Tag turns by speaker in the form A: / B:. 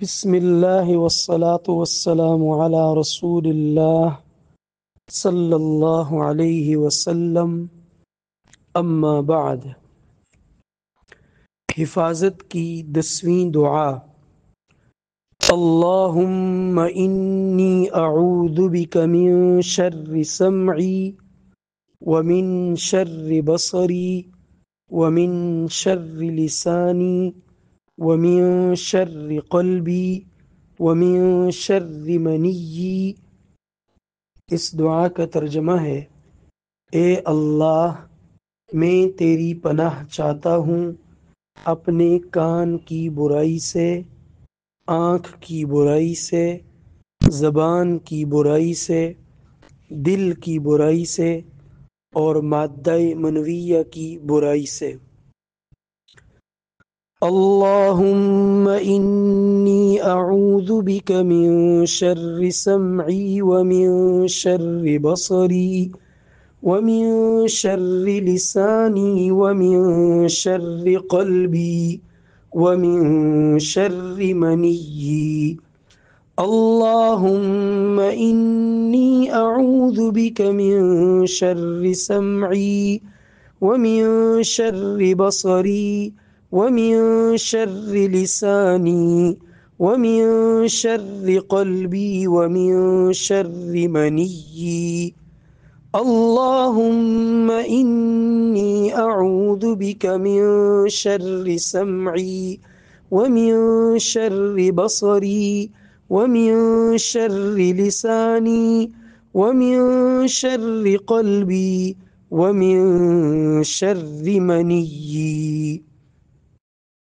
A: بسم اللہ والصلاة والسلام علی رسول اللہ صلی اللہ علیہ وسلم، اما بعد۔ حفاظت کی 10ویں دعا۔ اللہم انی اعوذ بک من شر سمعی ومن شر بصری ومن شر لسانی ومن شر قلبی ومن شر منی۔ اس دعا کا ترجمہ ہے: اے اللہ، میں تیری پناہ چاہتا ہوں اپنے کان کی برائی سے، آنکھ کی برائی سے، زبان کی برائی سے، دل کی برائی سے اور مادہ منویہ کی برائی سے۔ اللہم انی اعوذ بک من شر سمعی ومن شر بصری ومن شر لسانی ومن شر قلبی ومن شر منی۔ اللہم انی اعوذ بک من شر سمعی ومن شر بصری ومن شر لسانی ومن شر قلبی ومن شر منی۔ اللہم انی اعوذ بک من شر سمعی ومن شر بصری ومن شر لسانی ومن شر قلبی ومن شر منی۔